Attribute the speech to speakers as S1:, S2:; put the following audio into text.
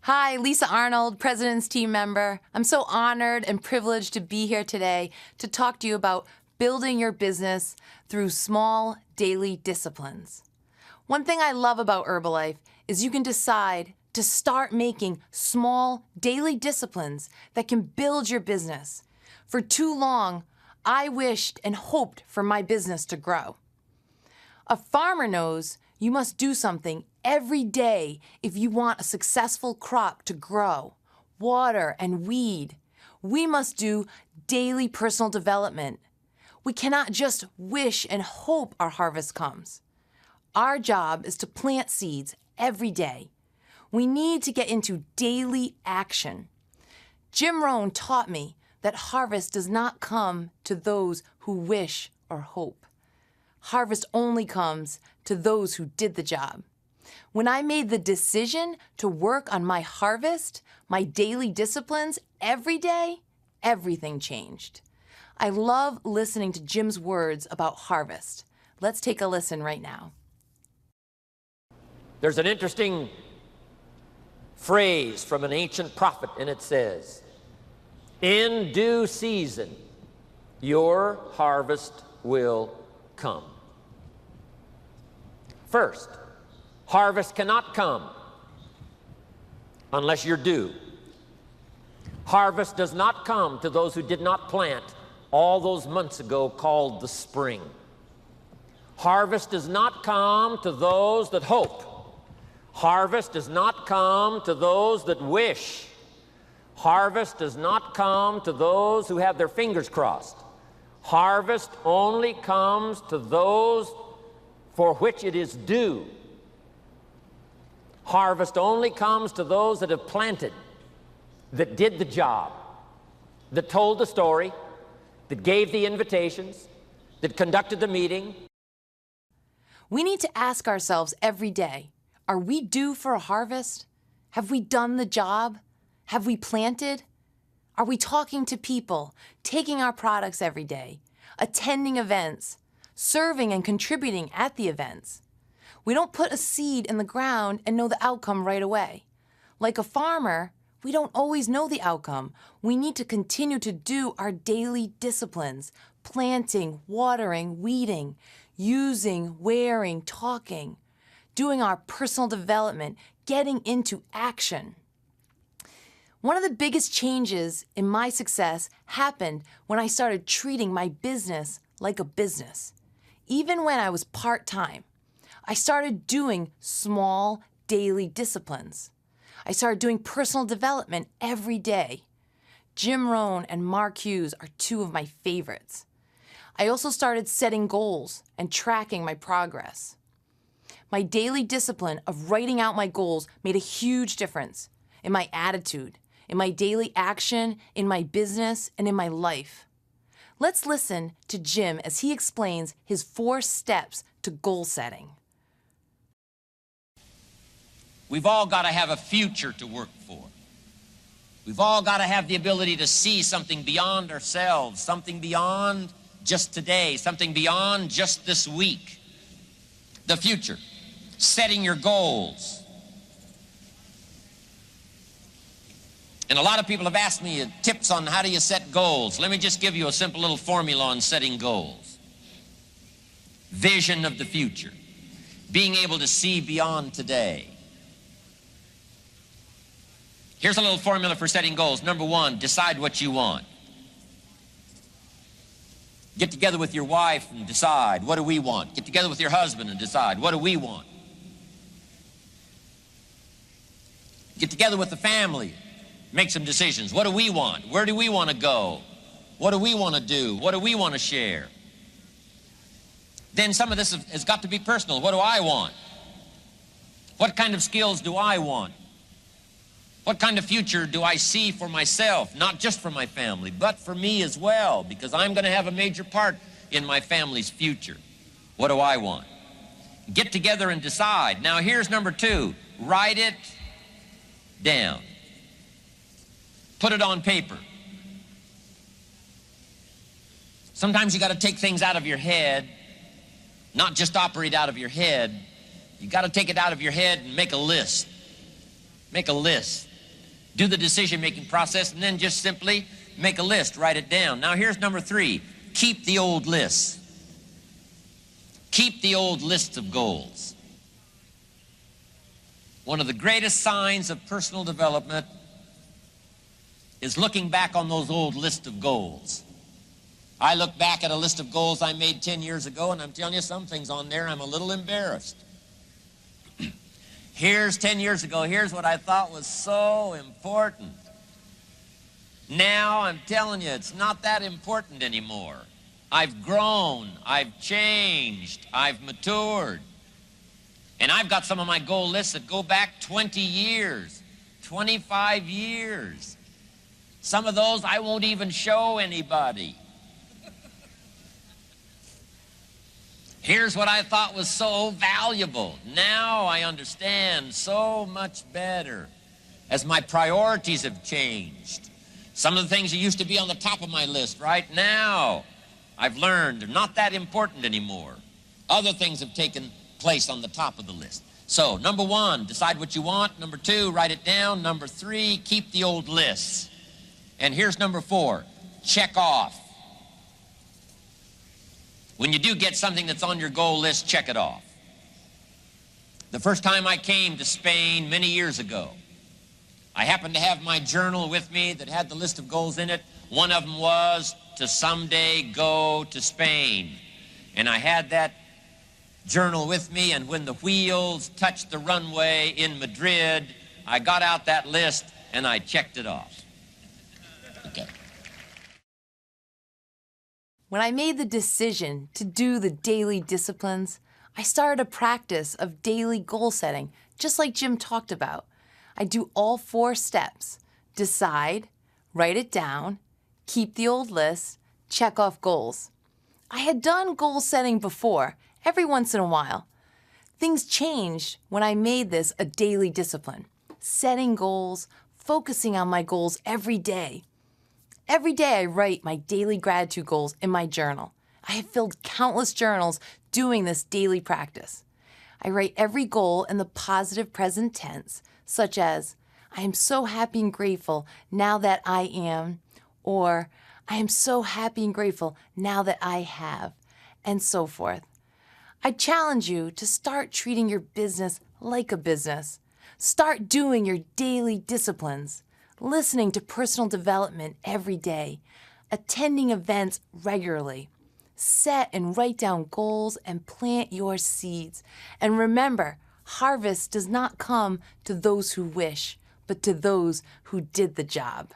S1: Hi, Lisa Arnold, President's team member. I'm so honored and privileged to be here today to talk to you about building your business through small daily disciplines. One thing I love about Herbalife is you can decide to start making small daily disciplines that can build your business. For too long, I wished and hoped for my business to grow. A farmer knows you must do something every day if you want a successful crop to grow, water, and weed. We must do daily personal development. We cannot just wish and hope our harvest comes. Our job is to plant seeds every day. We need to get into daily action. Jim Rohn taught me that harvest does not come to those who wish or hope. Harvest only comes to those who did the job. When I made the decision to work on my harvest, my daily disciplines every day, everything changed. I love listening to Jim's words about harvest. Let's take a listen right now.
S2: There's an interesting phrase from an ancient prophet, and it says, "In due season, your harvest will come." First, harvest cannot come unless you're due. Harvest does not come to those who did not plant all those months ago called the spring. Harvest does not come to those that hope. Harvest does not come to those that wish. Harvest does not come to those who have their fingers crossed. Harvest only comes to those for which it is due. Harvest only comes to those that have planted, that did the job, that told the story, that gave the invitations, that conducted the meeting.
S1: We need to ask ourselves every day, are we due for a harvest? Have we done the job? Have we planted? Are we talking to people, taking our products every day, attending events, serving and contributing at the events? We don't put a seed in the ground and know the outcome right away. Like a farmer, we don't always know the outcome. We need to continue to do our daily disciplines, planting, watering, weeding, using, wearing, talking, doing our personal development, getting into action. One of the biggest changes in my success happened when I started treating my business like a business. Even when I was part-time, I started doing small daily disciplines. I started doing personal development every day. Jim Rohn and Mark Hughes are two of my favorites. I also started setting goals and tracking my progress. My daily discipline of writing out my goals made a huge difference in my attitude, in my daily action, in my business, and in my life. Let's listen to Jim as he explains his 4 steps to goal setting.
S3: We've all got to have a future to work for. We've all got to have the ability to see something beyond ourselves, something beyond just today, something beyond just this week. The future, setting your goals. And a lot of people have asked me tips on how do you set goals. Let me just give you a simple little formula on setting goals. Vision of the future. Being able to see beyond today. Here's a little formula for setting goals. Number 1, decide what you want. Get together with your wife and decide, what do we want? Get together with your husband and decide, what do we want? Get together with the family. Make some decisions. What do we want? Where do we want to go? What do we want to do? What do we want to share? Then some of this has got to be personal. What do I want? What kind of skills do I want? What kind of future do I see for myself? Not just for my family, but for me as well, because I'm going to have a major part in my family's future. What do I want? Get together and decide. Now here's number 2. Write it down. Put it on paper. Sometimes you got to take things out of your head, not just operate out of your head. You got to take it out of your head and make a list. Make a list. Do the decision-making process and then just simply make a list, write it down. Now here's number 3, keep the old lists. Keep the old lists of goals. One of the greatest signs of personal development is looking back on those old lists of goals. I look back at a list of goals I made 10 years ago, and I'm telling you, some things on there I'm a little embarrassed. Here's 10 years ago, here's what I thought was so important. Now I'm telling you, it's not that important anymore. I've grown, I've changed, I've matured. And I've got some of my goal lists that go back 20 years, 25 years. Some of those I won't even show anybody. Here's what I thought was so valuable. Now I understand so much better as my priorities have changed. Some of the things that used to be on the top of my list right now, I've learned they're not that important anymore. Other things have taken place on the top of the list. So, number 1, decide what you want. Number 2, write it down. Number 3, keep the old lists. And here's number 4, check off. When you do get something that's on your goal list, check it off. The first time I came to Spain many years ago, I happened to have my journal with me that had the list of goals in it. One of them was to someday go to Spain. And I had that journal with me, and when the wheels touched the runway in Madrid, I got out that list and I checked it off. Okay.
S1: When I made the decision to do the daily disciplines, I started a practice of daily goal setting, just like Jim talked about. I do all 4 steps: decide, write it down, keep the old list, check off goals. I had done goal setting before, every once in a while. Things changed when I made this a daily discipline, setting goals, focusing on my goals every day. Every day I write my daily gratitude goals in my journal. I have filled countless journals doing this daily practice. I write every goal in the positive present tense, such as, I am so happy and grateful now that I am, or I am so happy and grateful now that I have, and so forth. I challenge you to start treating your business like a business. Start doing your daily disciplines, listening to personal development every day, attending events regularly. Set and write down goals and plant your seeds. And remember, harvest does not come to those who wish, but to those who did the job.